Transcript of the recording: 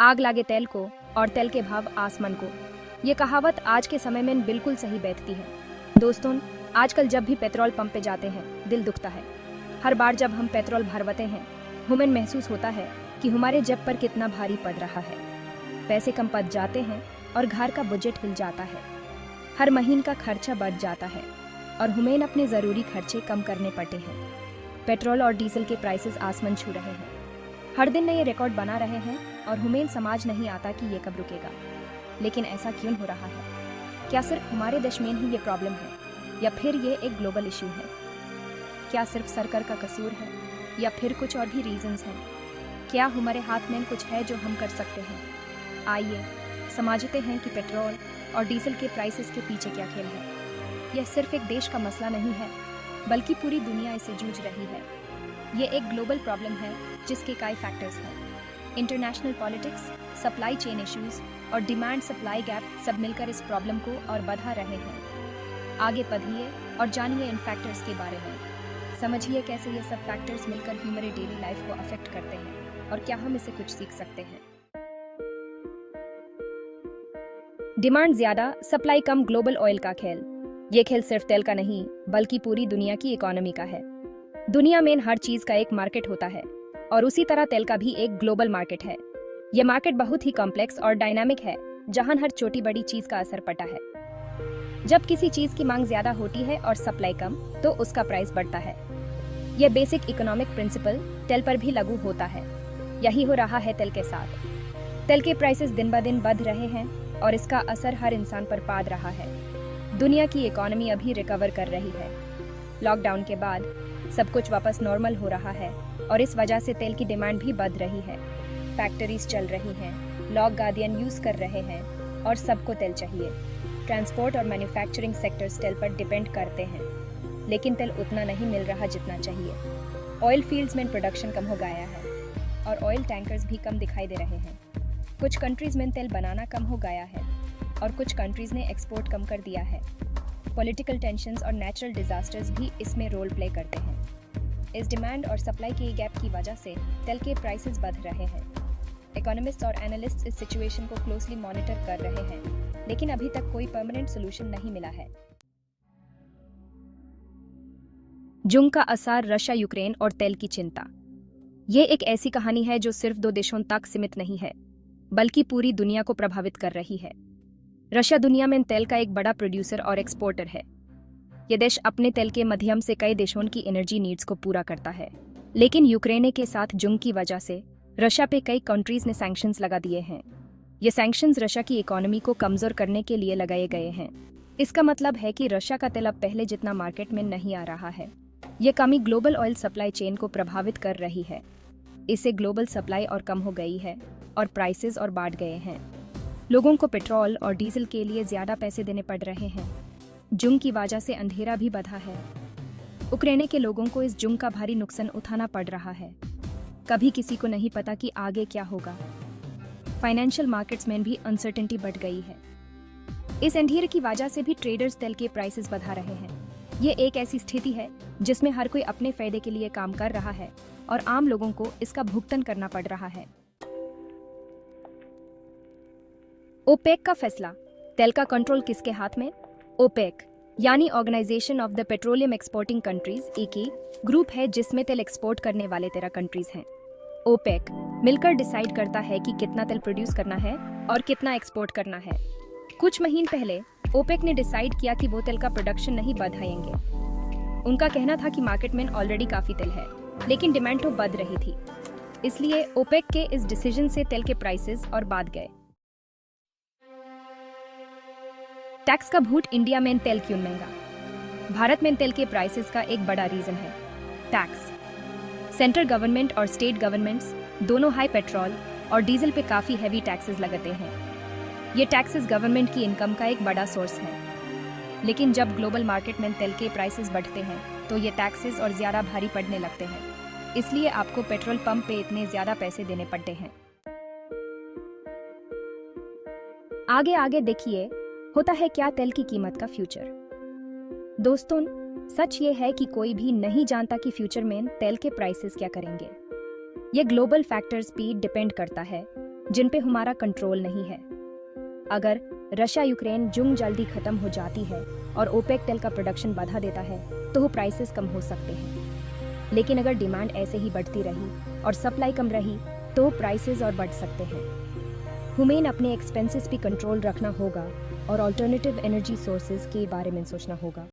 आग लागे तेल को और तेल के भाव आसमान को। ये कहावत आज के समय में बिल्कुल सही बैठती है। दोस्तों, आजकल जब भी पेट्रोल पंप पे जाते हैं दिल दुखता है। हर बार जब हम पेट्रोल भरवाते हैं हमें महसूस होता है कि हमारे जेब पर कितना भारी पड़ रहा है। पैसे कम पड़ जाते हैं और घर का बजट हिल जाता है। हर महीने का खर्चा बढ़ जाता है और हमें अपने ज़रूरी खर्चे कम करने पड़ते हैं। पेट्रोल और डीजल के प्राइसेस आसमान छू रहे हैं। हर दिन नए रिकॉर्ड बना रहे हैं और हमें समझ नहीं आता कि ये कब रुकेगा। लेकिन ऐसा क्यों हो रहा है? क्या सिर्फ हमारे देश में ही ये प्रॉब्लम है या फिर ये एक ग्लोबल इशू है? क्या सिर्फ सरकार का कसूर है या फिर कुछ और भी रीजंस हैं? क्या हमारे हाथ में कुछ है जो हम कर सकते हैं? आइए समझते हैं कि पेट्रोल और डीजल के प्राइसेस के पीछे क्या खेल है। यह सिर्फ एक देश का मसला नहीं है बल्कि पूरी दुनिया इससे जूझ रही है। ये एक ग्लोबल प्रॉब्लम है जिसके कई फैक्टर्स हैं। International politics, supply chain issues और डिमांड सप्लाई गैप सब मिलकर इस प्रॉब्लम को और बढ़ा रहे हैं। आगे बढ़िए और जानिए इन फैक्टर्स के बारे में। समझिए कैसे ये सब फैक्टर्स मिलकर हमारे डेली लाइफ को अफेक्ट करते हैं और क्या हम इससे कुछ सीख सकते हैं। डिमांड ज्यादा, सप्लाई कम, ग्लोबल ऑयल का खेल। ये खेल सिर्फ तेल का नहीं बल्कि पूरी दुनिया की इकोनॉमी का है। दुनिया में हर चीज का एक मार्केट होता है और उसी तरह तेल का भी एक ग्लोबल मार्केट है। यह मार्केट बहुत ही कॉम्प्लेक्स और डायनामिक है जहां हर छोटी बड़ी चीज का असर पड़ता है। जब किसी चीज की मांग ज्यादा होती है और सप्लाई कम तो उसका प्राइस बढ़ता है। यह बेसिक इकोनॉमिक प्रिंसिपल तेल पर भी लागू होता है। यही हो रहा है तेल के साथ। तेल के प्राइसेस दिन ब दिन बढ़ रहे हैं और इसका असर हर इंसान पर पड़ रहा है। दुनिया की इकोनॉमी अभी रिकवर कर रही है। लॉकडाउन के बाद सब कुछ वापस नॉर्मल हो रहा है और इस वजह से तेल की डिमांड भी बढ़ रही है। फैक्ट्रीज चल रही हैं, लोग गाड़ियां यूज कर रहे हैं और सबको तेल चाहिए। ट्रांसपोर्ट और मैन्युफैक्चरिंग सेक्टर्स तेल पर डिपेंड करते हैं, लेकिन तेल उतना नहीं मिल रहा जितना चाहिए। ऑयल फील्ड्स में प्रोडक्शन कम हो गया है और ऑयल टैंकर्स भी कम दिखाई दे रहे हैं। कुछ कंट्रीज में तेल बनाना कम हो गया है और कुछ कंट्रीज ने एक्सपोर्ट कम कर दिया है। पॉलिटिकल टेंशन्स और नेचुरल डिजास्टर्स भी इसमें रोल प्ले करते हैं। इस डिमांड और सप्लाई के गैप की वजह से तेल के प्राइसेस बढ़ रहे हैं। इकोनॉमिस्ट और एनालिस्ट्स इस सिचुएशन को क्लोजली मॉनिटर कर रहे हैं, लेकिन अभी तक कोई परमानेंट सोल्यूशन नहीं मिला है। जंग का असर, रशिया यूक्रेन और तेल की चिंता। ये एक ऐसी कहानी है जो सिर्फ दो देशों तक सीमित नहीं है बल्कि पूरी दुनिया को प्रभावित कर रही है। रशिया दुनिया में तेल का एक बड़ा प्रोड्यूसर और एक्सपोर्टर है। यह देश अपने तेल के माध्यम से कई देशों की एनर्जी नीड्स को पूरा करता है। लेकिन यूक्रेन के साथ जंग की वजह से रशिया पे कई कंट्रीज ने सैंक्शंस लगा दिए हैं। ये सैंक्शंस रशिया की इकोनॉमी को कमजोर करने के लिए लगाए गए हैं। इसका मतलब है कि रशिया का तेल अब पहले जितना मार्केट में नहीं आ रहा है। ये कमी ग्लोबल ऑयल सप्लाई चेन को प्रभावित कर रही है। इससे ग्लोबल सप्लाई और कम हो गई है और प्राइसेस और बढ़ गए हैं। लोगों को पेट्रोल और डीजल के लिए ज्यादा पैसे देने पड़ रहे हैं। जंग की वजह से अंधेरा भी बढ़ा है। यूक्रेन के लोगों को इस जंग का भारी नुकसान उठाना पड़ रहा है। कभी किसी को नहीं पता कि आगे क्या होगा। फाइनेंशियल मार्केट्स में भी अनसर्टेनिटी बढ़ गई है। इस अंधेरे की वजह से भी ट्रेडर्स तेल के प्राइसेस बढ़ा रहे हैं। ये एक ऐसी स्थिति है जिसमें हर कोई अपने फायदे के लिए काम कर रहा है और आम लोगों को इसका भुगतान करना पड़ रहा है। ओपेक का फैसला। तेल का कंट्रोल किसके हाथ में? ओपेक यानी organization of the petroleum exporting countries एक ही ग्रुप है जिसमें तेल एक्सपोर्ट करने वाले 13 कंट्रीज हैं। ओपेक मिलकर डिसाइड करता है कि कितना तेल प्रोड्यूस करना है और कितना एक्सपोर्ट करना है। कुछ महीने पहले ओपेक ने डिसाइड किया कि वो तेल का प्रोडक्शन नहीं बढ़ाएंगे। उनका कहना था कि मार्केट में ऑलरेडी काफी तेल है, लेकिन डिमांड तो बढ़ रही थी। इसलिए ओपेक के इस डिसीजन से तेल के प्राइसेस और बढ़ गए। टैक्स का भूत। इंडिया में तेल क्यों महंगा? भारत में तेल के प्राइसेस का एक बड़ा रीजन है टैक्स। सेंट्रल गवर्नमेंट और स्टेट गवर्नमेंट्स दोनों हाई पेट्रोल और डीजल पे काफी हैवी टैक्सेस लगाते हैं। ये टैक्सेस गवर्नमेंट की इनकम का एक बड़ा सोर्स है। लेकिन जब ग्लोबल मार्केट में तेल के प्राइसेस बढ़ते हैं तो ये टैक्सेस और ज्यादा भारी पड़ने लगते हैं। इसलिए आपको पेट्रोल पंप पे इतने ज्यादा पैसे देने पड़ते हैं। आगे आगे देखिए होता है क्या तेल की कीमत का फ्यूचर। दोस्तों, सच ये है कि कोई भी नहीं जानता कि फ्यूचर में तेल के प्राइसेस क्या करेंगे। ये ग्लोबल फैक्टर्स पे डिपेंड करता है। जिन पे हमारा कंट्रोल नहीं है। अगर रशिया यूक्रेन जंग जल्दी खत्म हो जाती है और ओपेक तेल का प्रोडक्शन बढ़ा देता है तो वो प्राइसेस कम हो सकते हैं। लेकिन अगर डिमांड ऐसे ही बढ़ती रही और सप्लाई कम रही तो प्राइसेस और बढ़ सकते हैं। हमें अपने एक्सपेंसेस भी कंट्रोल रखना होगा और अल्टरनेटिव एनर्जी सोर्सेज के बारे में सोचना होगा।